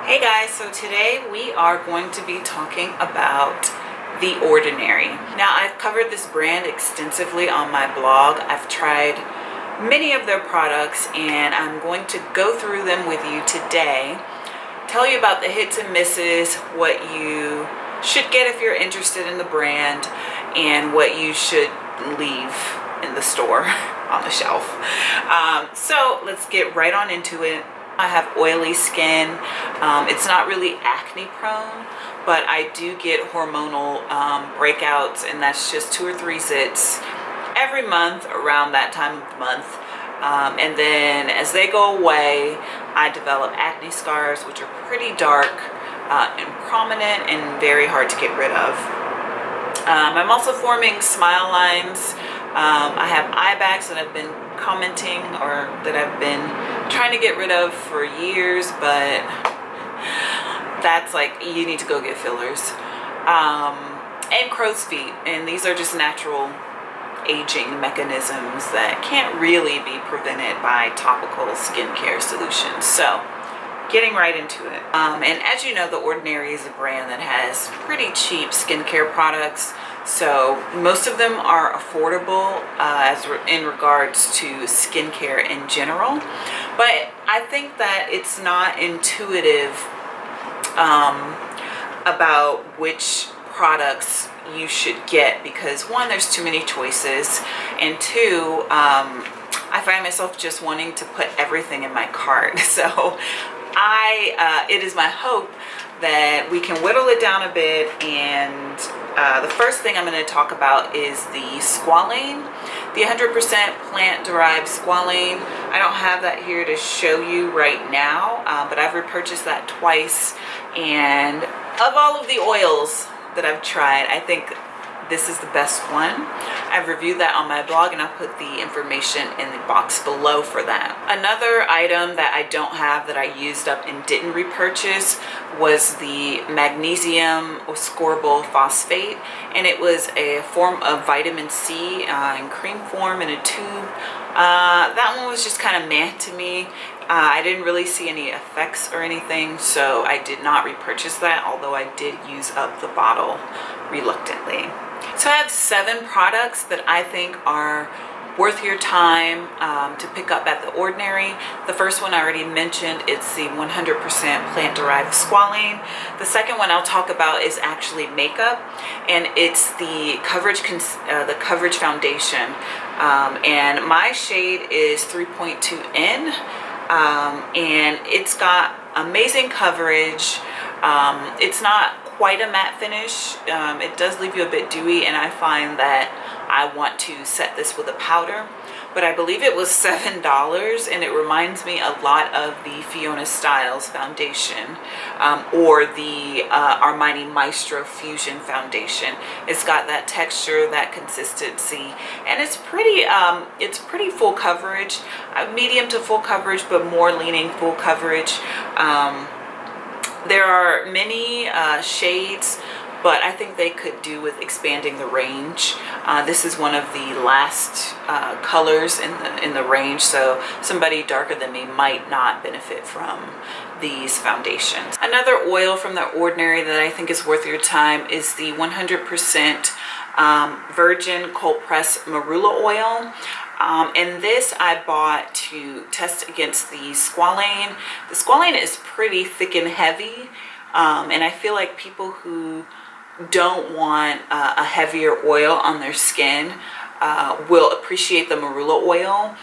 Hey guys, so today we are going to be talking about The Ordinary. Now, I've covered this brand extensively on my blog. I've tried many of their products and I'm going to go through them with you today, tell you about the hits and misses, what you should get if you're interested in the brand, and what you should leave in the store on the shelf. So let's get right on into it. I have oily skin. It's not really acne prone, but I do get hormonal breakouts, and that's just 2 or 3 zits every month around that time of the month. And then as they go away, I develop acne scars, which are pretty dark and prominent and very hard to get rid of. I'm also forming smile lines. I have eye bags that I've been commenting or that I've been trying to get rid of for years, but that's like, you need to go get fillers. And crow's feet, and these are just natural aging mechanisms that can't really be prevented by topical skincare solutions. So getting right into it. And as you know, The Ordinary is a brand that has pretty cheap skincare products. So most of them are affordable in regards to skincare in general. But I think that it's not intuitive about which products you should get, because one, there's too many choices, and two, I find myself just wanting to put everything in my cart. So it is my hope that we can whittle it down a bit, and the first thing I'm going to talk about is the Squalane, the 100% plant-derived Squalane. I don't have that here to show you right now, but I've repurchased that twice, and of all of the oils that I've tried, I think this is the best one. I've reviewed that on my blog, and I'll put the information in the box below for that. Another item that I don't have that I used up and didn't repurchase was the Magnesium Ascorbyl Phosphate, and it was a form of vitamin C in cream form in a tube. That one was just kind of meh to me. I didn't really see any effects or anything, so I did not repurchase that, although I did use up the bottle reluctantly. So I have 7 products that I think are worth your time to pick up at The Ordinary. The first one I already mentioned, it's the 100% plant-derived Squalane. The second one I'll talk about is actually makeup, and it's the coverage foundation. And my shade is 3.2N, and it's got amazing coverage. It's not quite a matte finish. It does leave you a bit dewy, and I find that I want to set this with a powder, but I believe it was $7, and it reminds me a lot of the Fiona Styles foundation, or the Armani Maestro Fusion foundation. It's got that texture, that consistency, and it's pretty full coverage, medium to full coverage, but more leaning full coverage. There are many shades, but I think they could do with expanding the range. This is one of the last colors in the range, so somebody darker than me might not benefit from these foundations. Another oil from The Ordinary that I think is worth your time is the 100% virgin cold pressed Marula oil. And this I bought to test against the Squalane. The Squalane is pretty thick and heavy, and I feel like people who don't want a heavier oil on their skin will appreciate the Marula oil.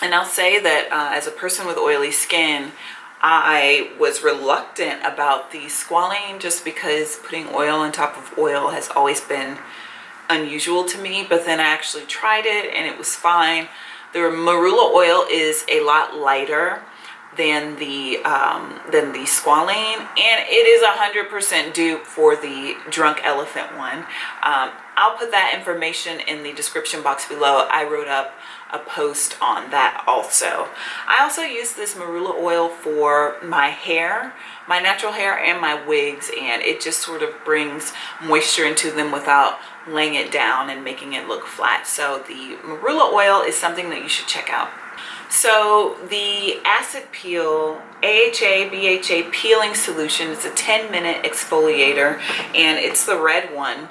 And I'll say that as a person with oily skin, I was reluctant about the Squalane just because putting oil on top of oil has always been unusual to me, but then I actually tried it and it was fine. The Marula oil is a lot lighter than the Squalane, and it is 100% dupe for the Drunk Elephant one. I'll put that information in the description box below. I wrote up a post on that also. I also use this Marula oil for my hair, my natural hair, and my wigs, and it just sort of brings moisture into them without laying it down and making it look flat. So the Marula oil is something that you should check out. So the acid peel, AHA, BHA peeling solution, it's a 10-minute exfoliator, and it's the red one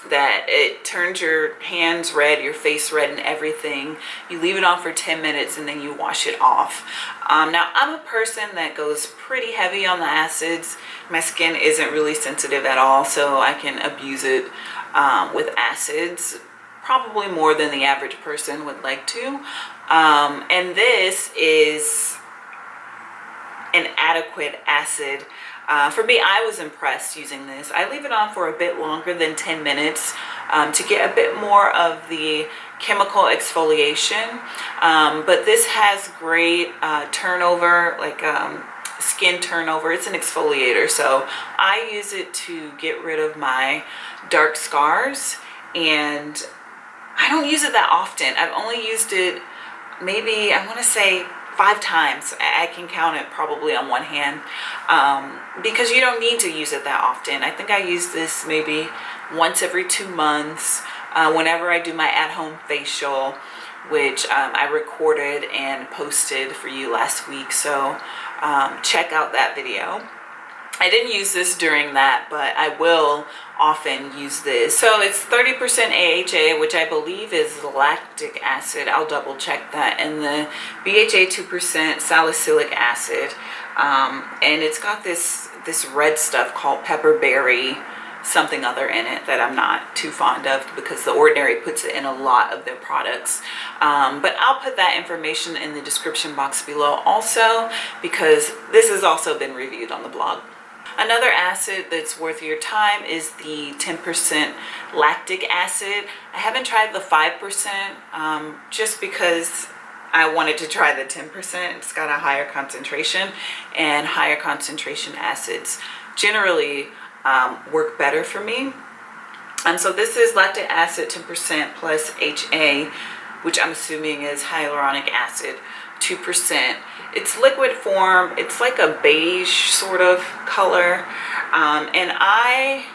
that it turns your hands red, your face red, and everything. You leave it on for 10 minutes and then you wash it off. Now, I'm a person that goes pretty heavy on the acids. My skin isn't really sensitive at all, so I can abuse it with acids, probably more than the average person would like to. And this is an adequate acid. For me, I was impressed using this. I leave it on for a bit longer than 10 minutes to get a bit more of the chemical exfoliation. But this has great turnover, like skin turnover. It's an exfoliator, so I use it to get rid of my dark scars, and I don't use it that often. I've only used it maybe, I want to say, 5 times. I can count it probably on one hand, because you don't need to use it that often. I think I use this maybe once every 2 months whenever I do my at-home facial, which I recorded and posted for you last week, so check out that video. I didn't use this during that, but I will often use this. So it's 30% AHA, which I believe is lactic acid. I'll double check that. And the BHA 2% salicylic acid. And it's got this red stuff called pepperberry something other in it that I'm not too fond of, because The Ordinary puts it in a lot of their products. But I'll put that information in the description box below also, because this has also been reviewed on the blog. Another acid that's worth your time is the 10% lactic acid. I haven't tried the 5% just because I wanted to try the 10%. It's got a higher concentration, and higher concentration acids generally work better for me. And so this is lactic acid 10% plus HA, which I'm assuming is hyaluronic acid 2%. It's liquid form. It's like a beige sort of color, and I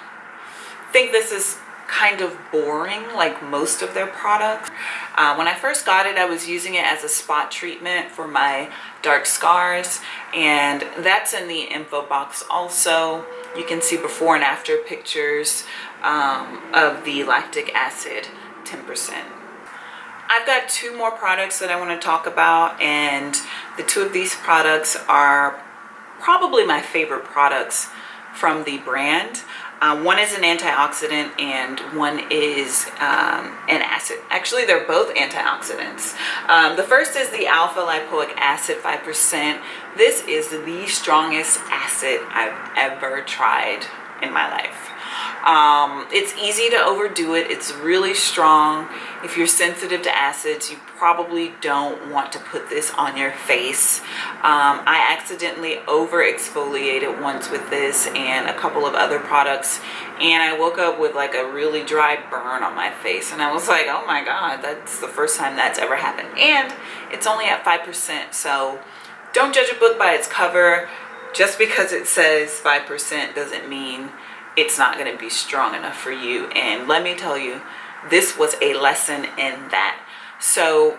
think this is kind of boring, like most of their products. When I first got it, I was using it as a spot treatment for my dark scars, and that's in the info box also. You can see before and after pictures of the lactic acid 10%. I've got 2 more products that I want to talk about, and the 2 of these products are probably my favorite products from the brand. One is an antioxidant and one is an acid. Actually, they're both antioxidants. The first is the alpha lipoic acid 5%. This is the strongest acid I've ever tried in my life. It's easy to overdo it. It's really strong. If you're sensitive to acids, you probably don't want to put this on your face. I accidentally over exfoliated once with this and a couple of other products, and I woke up with like a really dry burn on my face, and I was like, oh my god, that's the first time that's ever happened. And it's only at 5%, so don't judge a book by its cover. Just because it says 5% doesn't mean it's not going to be strong enough for you. And let me tell you, this was a lesson in that. So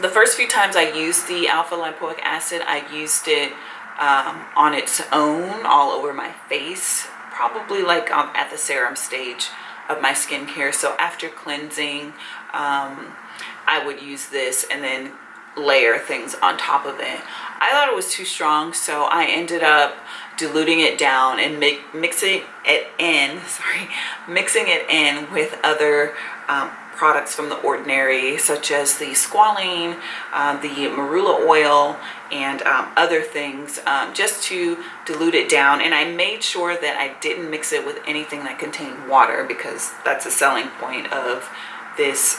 the first few times I used the alpha lipoic acid, I used it on its own all over my face, probably like at the serum stage of my skincare. So after cleansing, I would use this and then layer things on top of it. I thought it was too strong, so I ended up diluting it down and mixing it in with other products from The Ordinary, such as the Squalane, the Marula oil, and other things, just to dilute it down. And I made sure that I didn't mix it with anything that contained water, because that's a selling point of this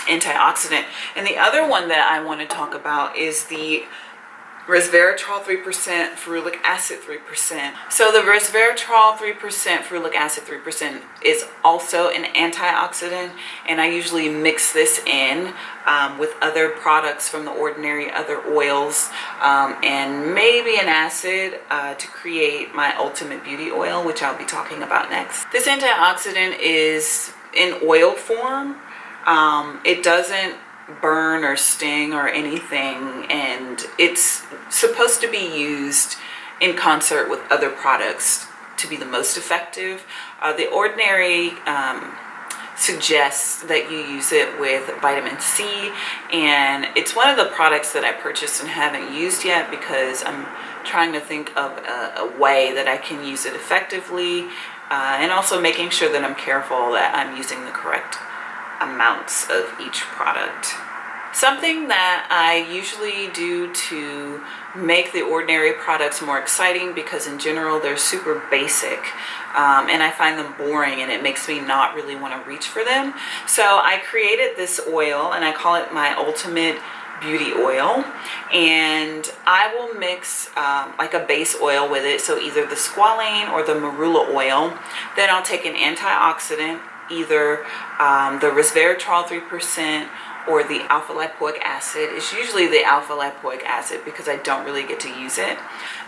antioxidant. And the other one that I want to talk about is the Resveratrol 3%, Ferulic acid 3%. So the Resveratrol 3%, Ferulic acid 3% is also an antioxidant, and I usually mix this in with other products from The Ordinary, other oils, and maybe an acid to create my Ultimate Beauty Oil, which I'll be talking about next. This antioxidant is in oil form. It doesn't burn or sting or anything, and it's supposed to be used in concert with other products to be the most effective. The Ordinary suggests that you use it with vitamin C, and it's one of the products that I purchased and haven't used yet because I'm trying to think of a way that I can use it effectively, and also making sure that I'm careful that I'm using the correct amounts of each product. Something that I usually do to make the Ordinary products more exciting, because in general they're super basic, and I find them boring, and it makes me not really want to reach for them. So I created this oil, and I call it my Ultimate Beauty Oil, and I will mix like a base oil with it, so either the Squalane or the Marula oil. Then I'll take an antioxidant, either the Resveratrol 3% or the alpha lipoic acid. It's usually the alpha lipoic acid because I don't really get to use it.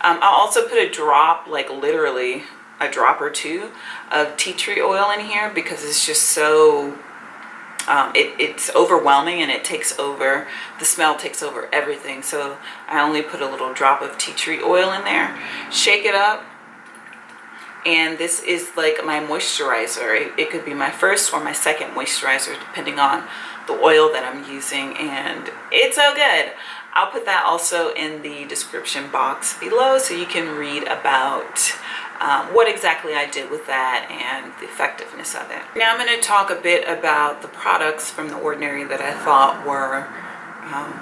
I'll also put a drop, like literally a drop or two of tea tree oil in here, because it's just so it's overwhelming, and it takes over, the smell takes over everything. So I only put a little drop of tea tree oil in there, shake it up, and this is like my moisturizer. It could be my first or my second moisturizer depending on the oil that I'm using, and it's so good. I'll put that also in the description box below so you can read about what exactly I did with that and the effectiveness of it. Now I'm going to talk a bit about the products from the Ordinary that I thought were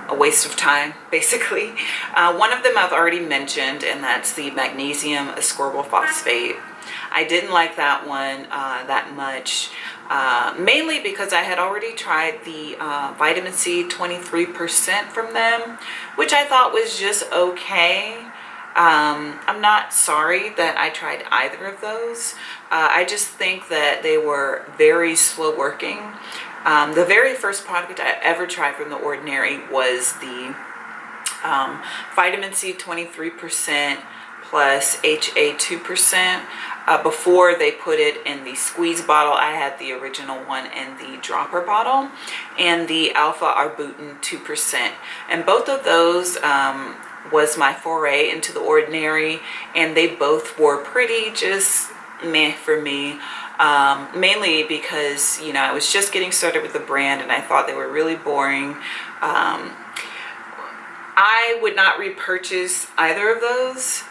a waste of time, basically. One of them I've already mentioned, and that's the Magnesium Ascorbyl Phosphate. I didn't like that one that much, mainly because I had already tried the vitamin C 23% from them, which I thought was just okay. I'm not sorry that I tried either of those. I just think that they were very slow working. The very first product I ever tried from the Ordinary was the vitamin C 23% plus HA 2%. Before they put it in the squeeze bottle, I had the original one in the dropper bottle, and the alpha Arbutin 2%. And both of those was my foray into the Ordinary, and they both were pretty just meh for me. Mainly because, you know, I was just getting started with the brand, and I thought they were really boring. I would not repurchase either of those,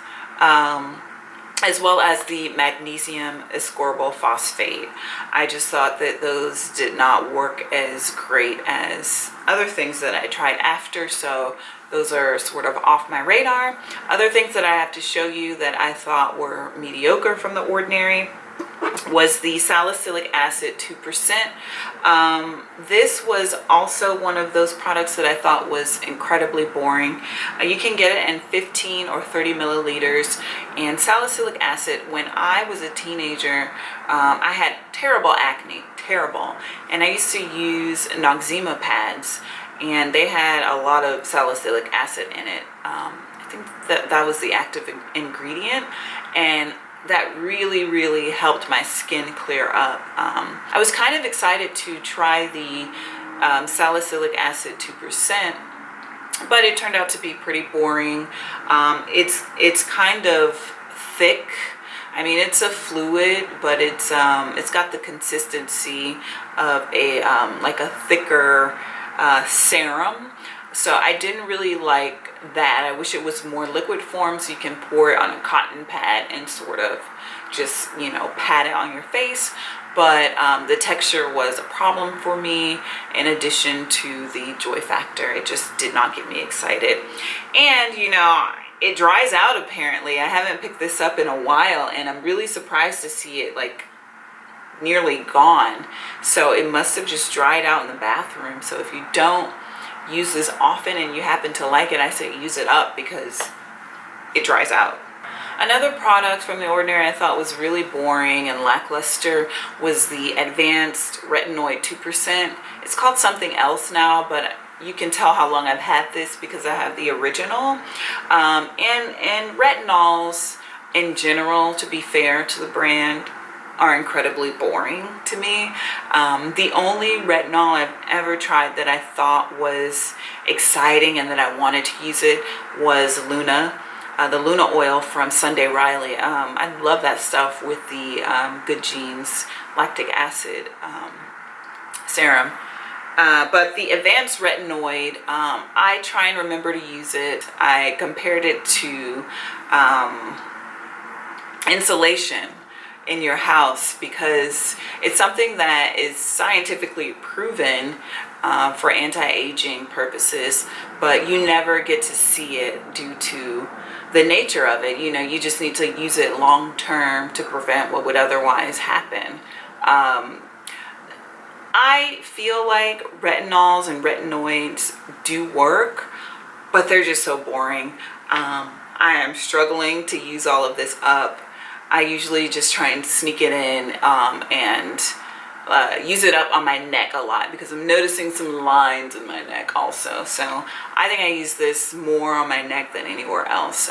as well as the Magnesium Ascorbyl Phosphate. I just thought that those did not work as great as other things that I tried after, so those are sort of off my radar. Other things that I have to show you that I thought were mediocre from the Ordinary was the Salicylic Acid 2%. This was also one of those products that I thought was incredibly boring. You can get it in 15 or 30 milliliters. And salicylic acid, when I was a teenager, I had terrible acne, terrible. And I used to use Noxzema pads, and they had a lot of salicylic acid in it. I think that was the active ingredient, and that really helped my skin clear up. I was kind of excited to try the Salicylic Acid 2%, but it turned out to be pretty boring. It's kind of thick. I mean, it's a fluid, but it's got the consistency of a like a thicker serum. So I didn't really like that. I wish it was more liquid form, so you can pour it on a cotton pad and sort of just, you know, pat it on your face. But the texture was a problem for me, in addition to the joy factor. It just did not get me excited. And, you know, it dries out apparently. I haven't picked this up in a while, and I'm really surprised to see it like nearly gone. So it must have just dried out in the bathroom. So if you don't use this often and you happen to like it, I say use it up because it dries out. Another product from the Ordinary I thought was really boring and lackluster was the Advanced Retinoid 2%. It's called something else now, but you can tell how long I've had this because I have the original. And retinols in general, to be fair to the brand, are incredibly boring to me. The only retinol I've ever tried that I thought was exciting and that I wanted to use it was Luna. The Luna oil from Sunday Riley. I love that stuff with the Good Genes Lactic Acid serum. But the Advanced Retinoid, I try and remember to use it. I compared it to insulation in your house because it's something that is scientifically proven for anti-aging purposes, but you never get to see it due to the nature of it. You know, you just need to use it long term to prevent what would otherwise happen. I feel like retinols and retinoids do work, but they're just so boring. I am struggling to use all of this up. I usually just try and sneak it in and use it up on my neck a lot because I'm noticing some lines in my neck also. So I think I use this more on my neck than anywhere else.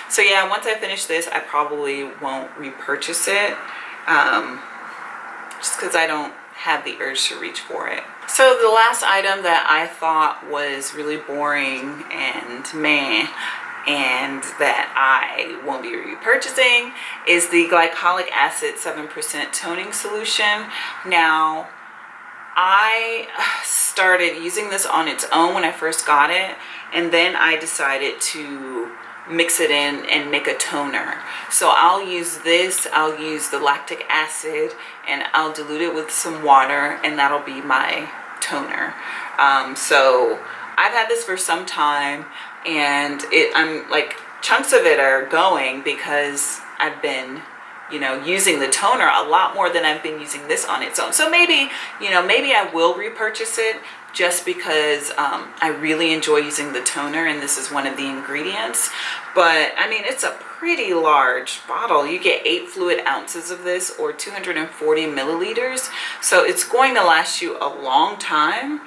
So yeah, once I finish this, I probably won't repurchase it just because I don't have the urge to reach for it. So the last item that I thought was really boring and meh, and that I won't be repurchasing, is the Glycolic Acid 7% toning solution. Now, I started using this on its own when I first got it, and then I decided to mix it in and make a toner. So I'll use this, I'll use the lactic acid, and I'll dilute it with some water, and that'll be my toner. So I've had this for some time, and I'm like, chunks of it are going because I've been, you know, using the toner a lot more than I've been using this on its own. So maybe, you know, maybe I will repurchase it just because I really enjoy using the toner and this is one of the ingredients. But I mean, it's a pretty large bottle. You get 8 fluid ounces of this, or 240 milliliters. So it's going to last you a long time.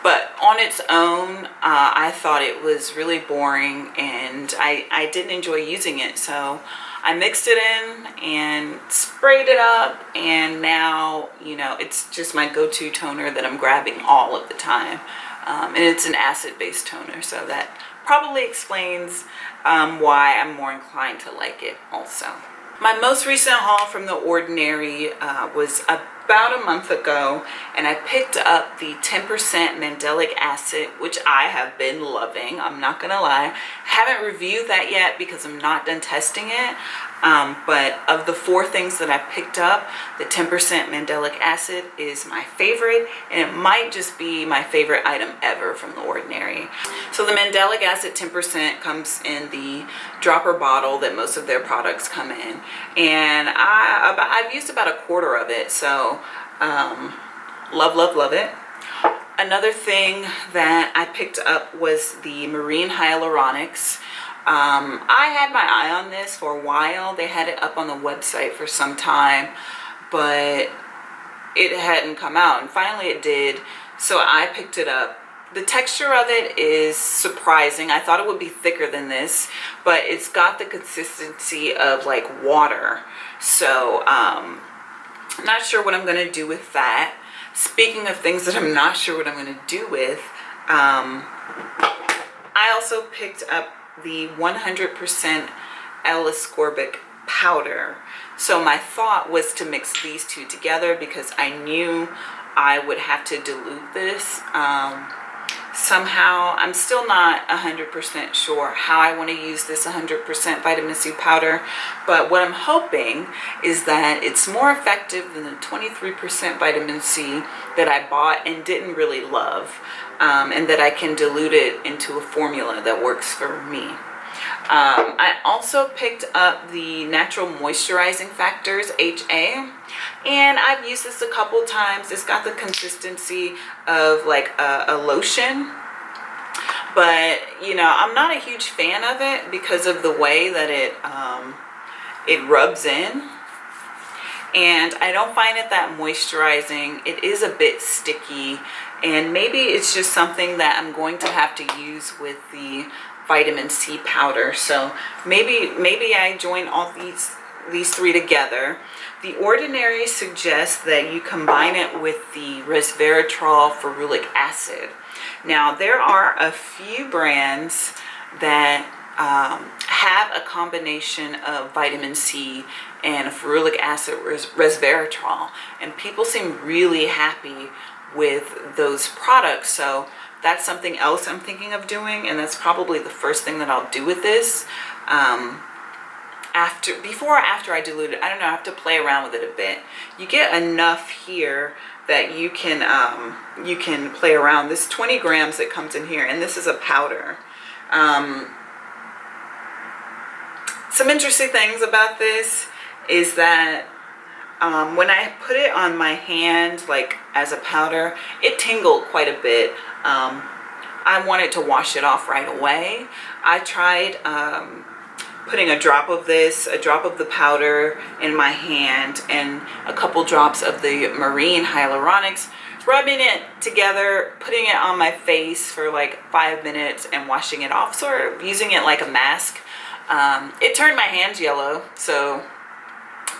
But on its own, I thought it was really boring and I didn't enjoy using it. So I mixed it in and sprayed it up, and now, you know, it's just my go-to toner that I'm grabbing all of the time. And it's an acid-based toner, so that probably explains why I'm more inclined to like it also. My most recent haul from The Ordinary was about a month ago, and I picked up the 10% Mandelic acid, which I have been loving. I'm not gonna lie. Haven't reviewed that yet because I'm not done testing it. But of the 4 things that I picked up, the 10% Mandelic acid is my favorite, and it might just be my favorite item ever from The Ordinary. So the Mandelic acid 10% comes in the dropper bottle that most of their products come in, and I've used about a quarter of it, so love it. Another thing that I picked up was the Marine Hyaluronics. I had my eye on this for a while. They had it up on the website for some time, but it hadn't come out, and finally it did, so I picked it up. The texture of it is surprising. I thought it would be thicker than this, but it's got the consistency of like water, so not sure what I'm going to do with that. Speaking of things that I'm not sure what I'm going to do with, I also picked up the 100% L-Ascorbic powder. So my thought was to mix these two together because I knew I would have to dilute this somehow. I'm still not 100% sure how I want to use this 100% vitamin C powder, but what I'm hoping is that it's more effective than the 23% vitamin C that I bought and didn't really love, and that I can dilute it into a formula that works for me. I also picked up the Natural Moisturizing Factors HA, and I've used this a couple times. It's got the consistency of like a lotion, but you know, I'm not a huge fan of it because of the way that it rubs in, and I don't find it that moisturizing. It is a bit sticky, and maybe it's just something that I'm going to have to use with the vitamin C powder. So maybe I join all these these three together. The Ordinary suggests that you combine it with the Resveratrol Ferulic acid. Now, there are a few brands that have a combination of vitamin C and ferulic acid resveratrol, and people seem really happy with those products. So that's something else I'm thinking of doing, and that's probably the first thing that I'll do with this. Before or after I dilute it, I don't know, I have to play around with it a bit. You get enough here that you can play around. This 20 grams that comes in here, and this is a powder. Some interesting things about this is that when I put it on my hand, like as a powder, it tingled quite a bit. I wanted to wash it off right away. I tried putting a drop of this, a drop of the powder in my hand, and a couple drops of the Marine Hyaluronics, rubbing it together, putting it on my face for like 5 minutes and washing it off, sort of using it like a mask. It turned my hands yellow, so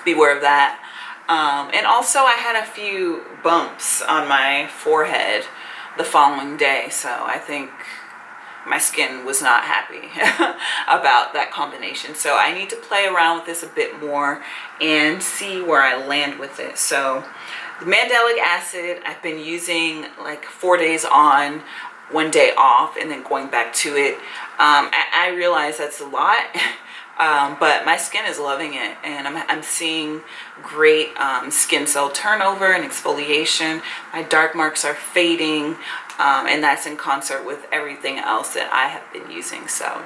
beware of that. And also I had a few bumps on my forehead the following day, so I think my skin was not happy about that combination. So I need to play around with this a bit more and see where I land with it. So the Mandelic acid I've been using like 4 days on, 1 day off, and then going back to it. I realize that's a lot, but my skin is loving it, and I'm seeing great skin cell turnover and exfoliation. My dark marks are fading, and that's in concert with everything else that I have been using. So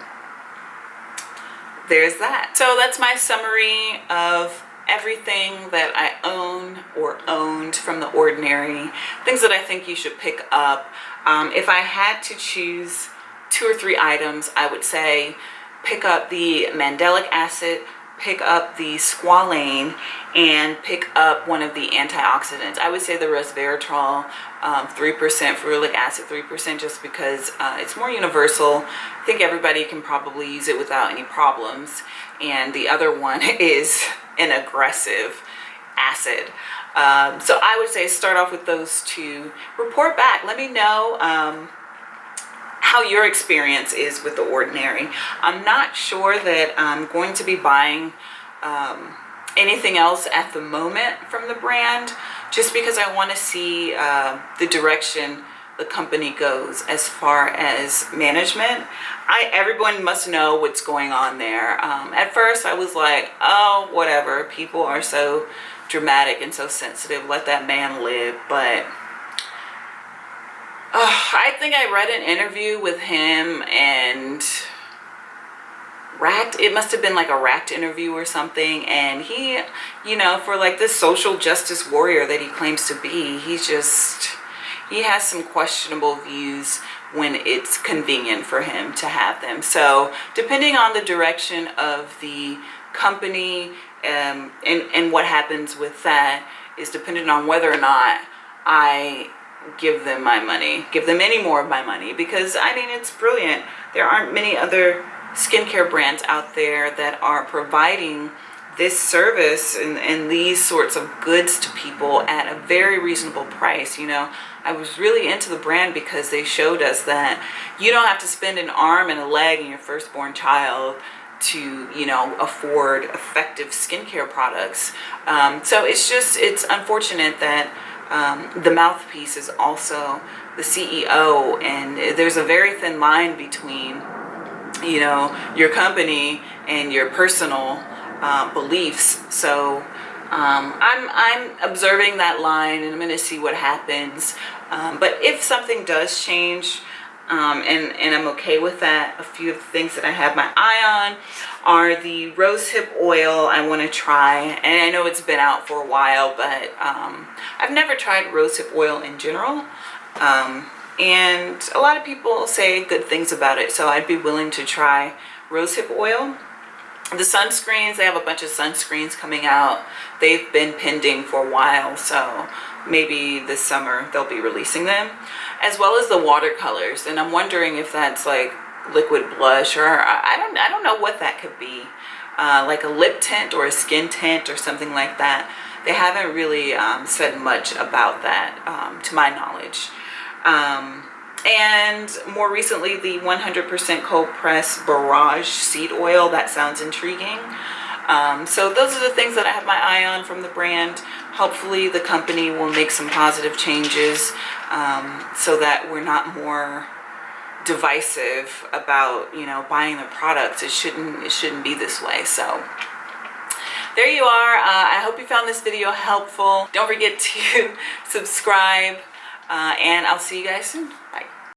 there's that. So that's my summary of everything that I own or owned from The Ordinary, things that I think you should pick up. If I had to choose 2 or 3 items, I would say pick up the Mandelic acid, pick up the Squalane, and pick up one of the antioxidants. I would say the Resveratrol, 3%, ferulic acid 3%, just because it's more universal. I think everybody can probably use it without any problems. And the other one is an aggressive acid. So I would say start off with those 2. Report back. Let me know how your experience is with The Ordinary. I'm not sure that I'm going to be buying anything else at the moment from the brand, just because I want to see the direction the company goes as far as management. Everyone must know what's going on there. At first I was like, oh, whatever, people are so dramatic and so sensitive, let that man live. But I think I read an interview with him, and it must have been like a Racked interview or something, and he, you know, for like this social justice warrior that he claims to be, he has some questionable views when it's convenient for him to have them. So depending on the direction of the company and what happens with that is dependent on whether or not I give them my money, give them any more of my money, because I mean, it's brilliant. There aren't many other skincare brands out there that are providing this service and these sorts of goods to people at a very reasonable price. You know, I was really into the brand because they showed us that you don't have to spend an arm and a leg in your firstborn child to, you know, afford effective skincare products. So it's unfortunate that the mouthpiece is also the CEO, and there's a very thin line between, you know, your company and your personal beliefs. So I'm observing that line, and I'm going to see what happens. But if something does change, and I'm okay with that, a few of the things that I have my eye on are the rosehip oil I want to try. And I know it's been out for a while, but I've never tried rosehip oil in general. And a lot of people say good things about it, so I'd be willing to try rosehip oil. The sunscreens, they have a bunch of sunscreens coming out. They've been pending for a while, so maybe this summer they'll be releasing them, as well as the watercolors. And I'm wondering if that's like liquid blush, or I don't know what that could be. like a lip tint or a skin tint or something like that. They haven't really said much about that to my knowledge. And more recently, the 100% cold press Barrage seed oil. That sounds intriguing. So those are the things that I have my eye on from the brand. Hopefully the company will make some positive changes so that we're not more divisive about, you know, buying the products. It shouldn't be this way. So there you are. I hope you found this video helpful. Don't forget to subscribe, and I'll see you guys soon. Bye.